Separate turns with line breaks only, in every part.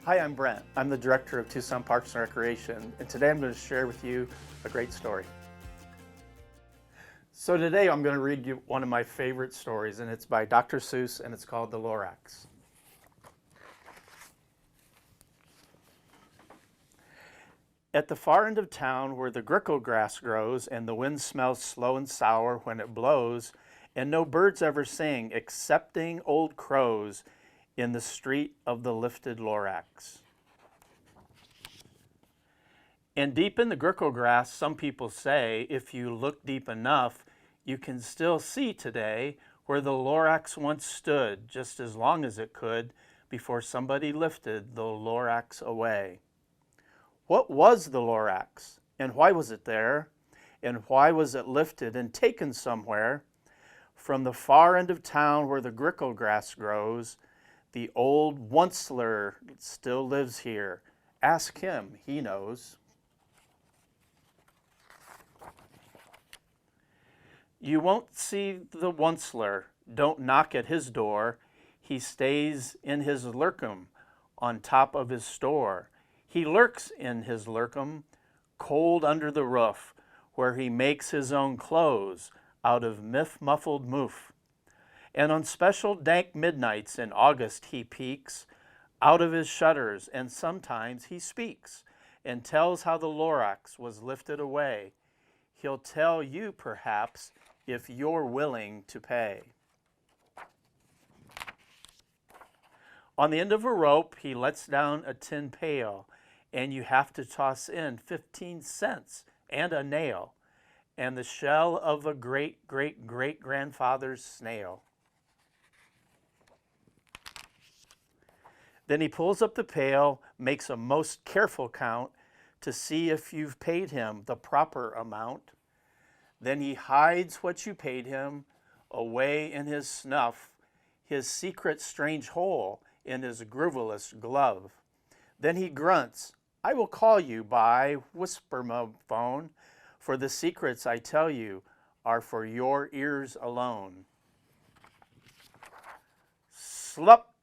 Hi, I'm Brent. I'm the director of Tucson Parks and Recreation, and today I'm going to share with you a great story. So today I'm going to read you one of my favorite stories, and it's by Dr. Seuss, and it's called The Lorax. At the far end of town where the grickle grass grows and the wind smells slow and sour when it blows, and no birds ever sing excepting old crows in the street of the lifted Lorax. And deep in the grickle grass, some people say, if you look deep enough, you can still see today where the Lorax once stood just as long as it could before somebody lifted the Lorax away. What was the Lorax, and why was it there, and why was it lifted and taken somewhere? From the far end of town where the grickle grass grows, the old Onceler still lives here. Ask him, he knows. You won't see the Onceler, don't knock at his door. He stays in his lurkum on top of his store. He lurks in his lurkum, cold under the roof, where he makes his own clothes out of muffled moof. And on special dank midnights in August he peeks out of his shutters, and sometimes he speaks and tells how the Lorax was lifted away. He'll tell you, perhaps, if you're willing to pay. On the end of a rope, he lets down a tin pail, and you have to toss in 15 cents and a nail, and the shell of a great-great-great-grandfather's snail. Then he pulls up the pail, makes a most careful count to see if you've paid him the proper amount. Then he hides what you paid him away in his snuff, his secret strange hole in his grooveless glove. Then he grunts, I will call you by whisper-phone, for the secrets I tell you are for your ears alone. Slup!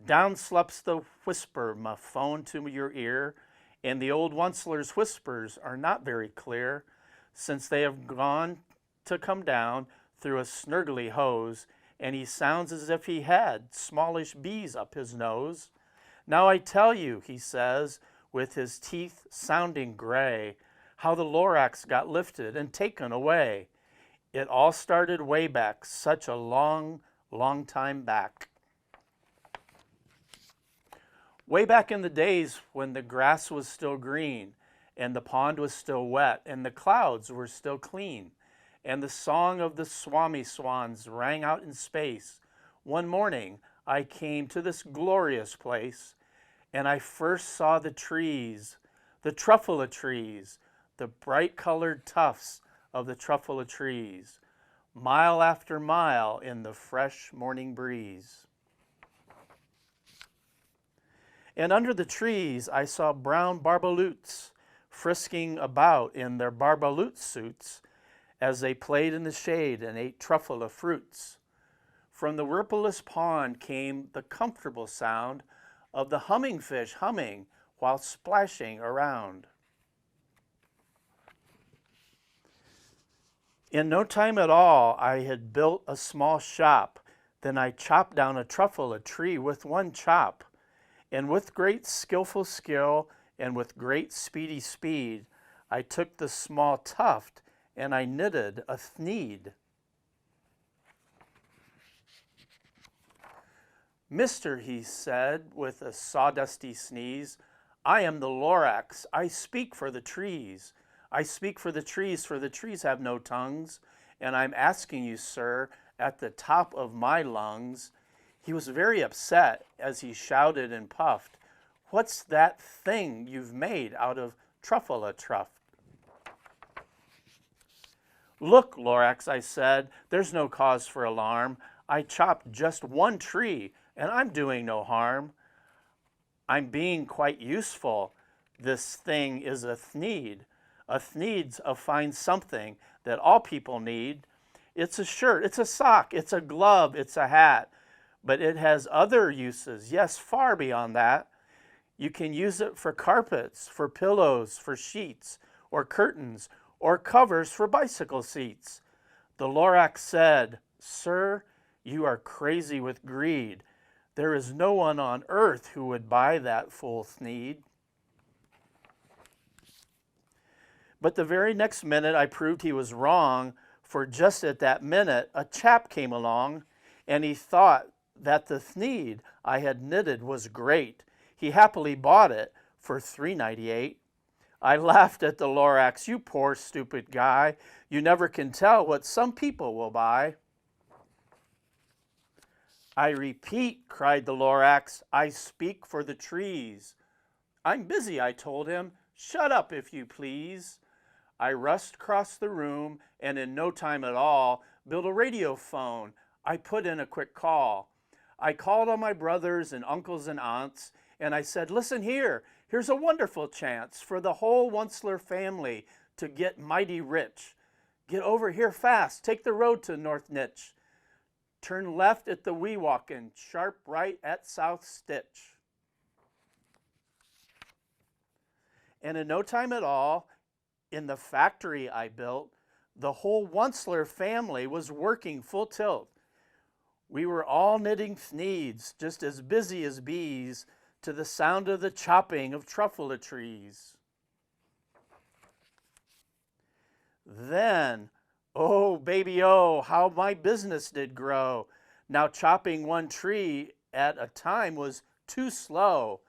Down slups the whisper-phone to your ear, and the old Onceler's whispers are not very clear, since they have gone to come down through a snurgly hose, and he sounds as if he had smallish bees up his nose. Now I tell you, he says, with his teeth sounding gray, how the Lorax got lifted and taken away. It all started way back, such a long, long time back. Way back in the days when the grass was still green, and the pond was still wet, and the clouds were still clean, and the song of the swami swans rang out in space, one morning I came to this glorious place, and I first saw the trees, the truffula trees, the bright-colored tufts of the truffula trees, mile after mile in the fresh morning breeze. And under the trees I saw brown barbaloots frisking about in their barbaloot suits as they played in the shade and ate truffula fruits. From the rippleless pond came the comfortable sound of the humming fish humming while splashing around. In no time at all I had built a small shop. Then I chopped down a truffula tree with one chop. And with great skillful skill and with great speedy speed, I took the small tuft and I knitted a thneed. Mister, he said with a sawdusty sneeze, I am the Lorax, I speak for the trees. I speak for the trees have no tongues, and I'm asking you, sir, at the top of my lungs. He was very upset as he shouted and puffed, what's that thing you've made out of truffula tuft? Look, Lorax, I said, there's no cause for alarm. I chopped just one tree, and I'm doing no harm. I'm being quite useful. This thing is a thneed. A thneed's a fine something that all people need. It's a shirt, it's a sock, it's a glove, it's a hat. But it has other uses, yes, far beyond that. You can use it for carpets, for pillows, for sheets, or curtains, or covers for bicycle seats. The Lorax said, "Sir, you are crazy with greed. There is no one on earth who would buy that fool Thneed." But the very next minute I proved he was wrong, for just at that minute a chap came along, and he thought that the Thneed I had knitted was great. He happily bought it for $3.98. I laughed at the Lorax. "You poor stupid guy. You never can tell what some people will buy." "I repeat," cried the Lorax, "I speak for the trees." "I'm busy," I told him. "Shut up, if you please." I rushed across the room and in no time at all built a radio phone. I put in a quick call. I called on my brothers and uncles and aunts, and I said, "Listen here, here's a wonderful chance for the whole Onceler family to get mighty rich. Get over here fast, take the road to North Nitch. Turn left at the Weewalkin', sharp right at South Stitch." And in no time at all, in the factory I built, the whole Onceler family was working full tilt. We were all knitting Thneeds, just as busy as bees, to the sound of the chopping of truffula trees. Then, oh baby oh, how my business did grow. Now chopping one tree at a time was too slow,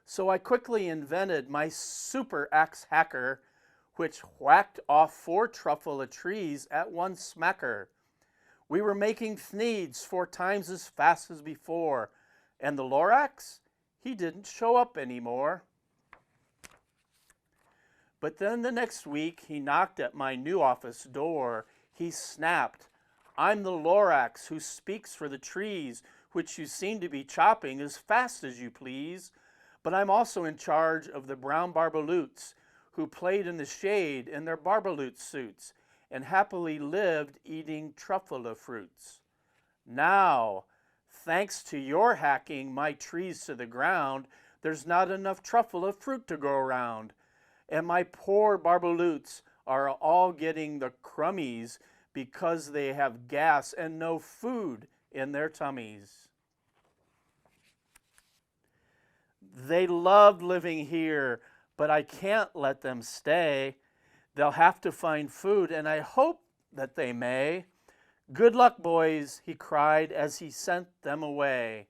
so I quickly invented my super axe hacker, which whacked off 4 truffula trees at one smacker. We were making Thneeds 4 times as fast as before, and the Lorax, he didn't show up anymore. But then the next week, he knocked at my new office door. He snapped, "I'm the Lorax who speaks for the trees, which you seem to be chopping as fast as you please. But I'm also in charge of the brown barbaloots, who played in the shade in their barbaloot suits and happily lived eating truffula fruits. Now, thanks to your hacking my trees to the ground, there's not enough truffula fruit to go around. And my poor barbaloots are all getting the crummies because they have gas and no food in their tummies. They loved living here, but I can't let them stay. They'll have to find food, and I hope that they may. Good luck, boys," he cried as he sent them away.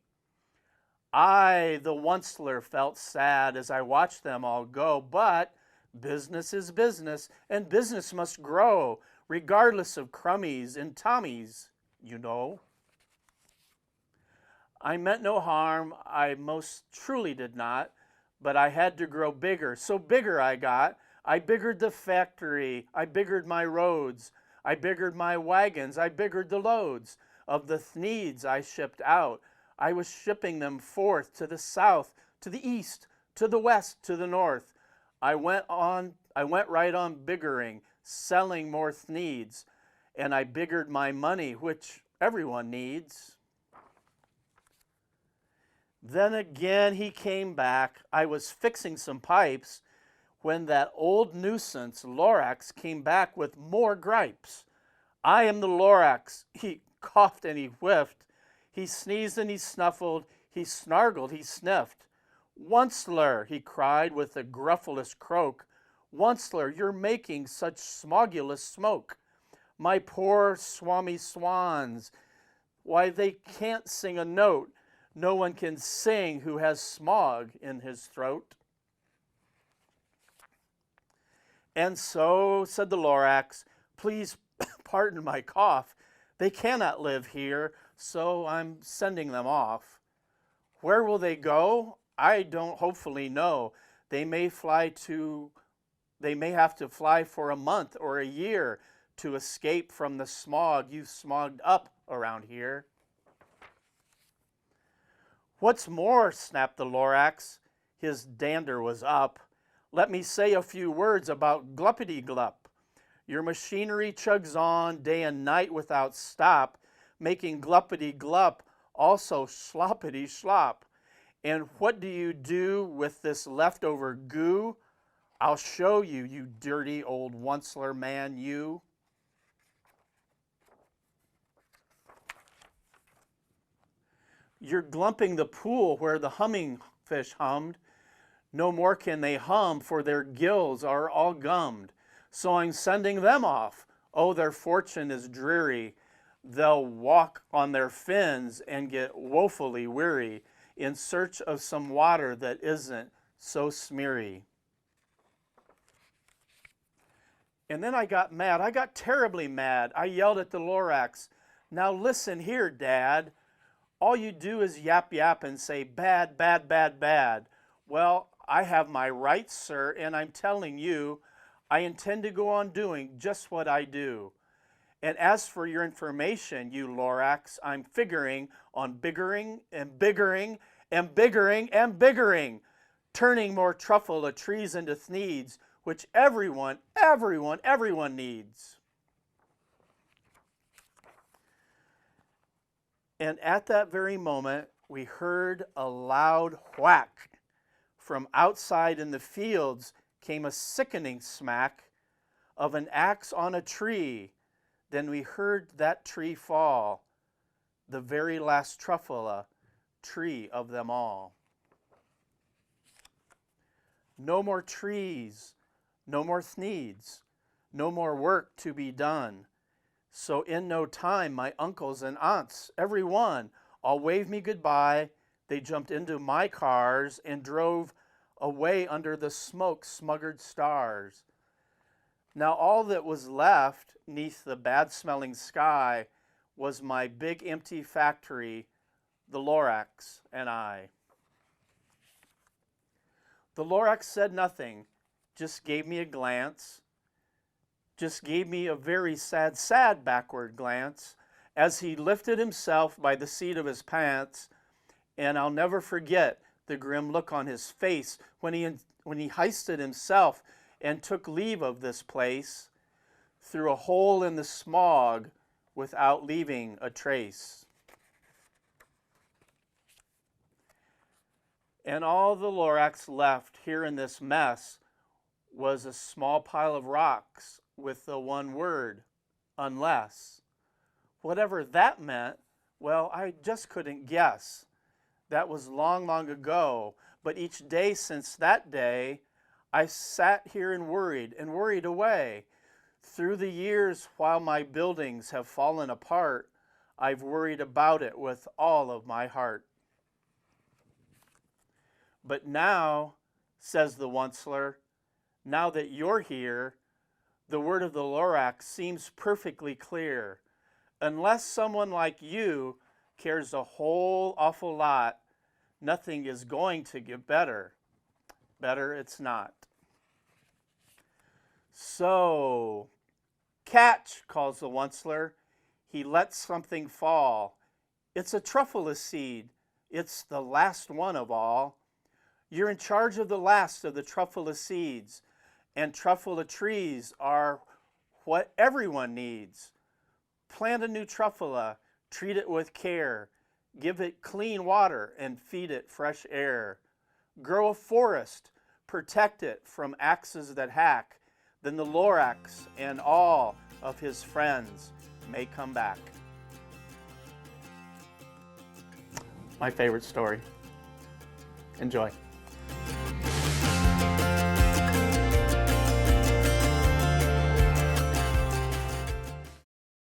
I, the Onceler, felt sad as I watched them all go, but business is business, and business must grow, regardless of crummies and Tommies, you know. I meant no harm, I most truly did not, but I had to grow bigger, so bigger I got. I biggered the factory, I biggered my roads, I biggered my wagons, I biggered the loads of the Thneeds I shipped out. I was shipping them forth to the south, to the east, to the west, to the north. I went right on biggering, selling more Thneeds, and I biggered my money, which everyone needs. Then again he came back. I was fixing some pipes when that old nuisance Lorax came back with more gripes. "I am the Lorax." He coughed and he whiffed. He sneezed and he snuffled. He snargled, he sniffed. "Onceler," he cried with the grufflest croak. "Onceler, you're making such smogulous smoke. My poor swami swans, why they can't sing a note. No one can sing who has smog in his throat." "And so," said the Lorax, "please pardon my cough. They cannot live here, so I'm sending them off. Where will they go? I don't hopefully know. They may have to fly for a month or a year to escape from the smog you've smogged up around here." "What's more," snapped the Lorax, his dander was up, "let me say a few words about Gluppity-Glup. Your machinery chugs on day and night without stop, making Gluppity-Glup also sloppity-slop. And what do you do with this leftover goo? I'll show you, you dirty old onceler man, you. You're glumping the pool where the humming fish hummed. No more can they hum, for their gills are all gummed. So I'm sending them off. Oh, their fortune is dreary. They'll walk on their fins and get woefully weary in search of some water that isn't so smeary. And then I got mad. I got terribly mad. I yelled at the Lorax, "Now listen here, Dad. All you do is yap yap and say bad, bad, bad, bad. Well, I have my rights, sir, and I'm telling you, I intend to go on doing just what I do. And as for your information, you Lorax, I'm figuring on biggering and biggering and biggering and biggering, turning more truffle of trees into thneeds, which everyone needs." And at that very moment, we heard a loud whack. From outside in the fields came a sickening smack of an axe on a tree. Then we heard that tree fall, the very last truffula tree of them all. No more trees, no more thneeds, no more work to be done. So in no time, my uncles and aunts, every one, all waved me goodbye. They jumped into my cars and drove away under the smoke-smuggered stars. Now all that was left neath the bad-smelling sky was my big empty factory, the Lorax and I. The Lorax said nothing, just gave me a glance, just gave me a very sad, sad backward glance as he lifted himself by the seat of his pants, and I'll never forget the grim look on his face when he hoisted himself and took leave of this place through a hole in the smog without leaving a trace. And all the Lorax left here in this mess was a small pile of rocks with the one word, unless. Whatever that meant, well, I just couldn't guess. That was long, long ago, but each day since that day, I sat here and worried away. Through the years, while my buildings have fallen apart, I've worried about it with all of my heart. But now, says the onceler, now that you're here, the word of the Lorax seems perfectly clear. Unless someone like you cares a whole awful lot, nothing is going to get better. Better it's not. So, catch, calls the onceler. He lets something fall. It's a truffula seed. It's the last one of all. You're in charge of the last of the truffula seeds, and truffula trees are what everyone needs. Plant a new truffula, treat it with care, give it clean water and feed it fresh air. Grow a forest, protect it from axes that hack, then the Lorax and all of his friends may come back. My favorite story. Enjoy.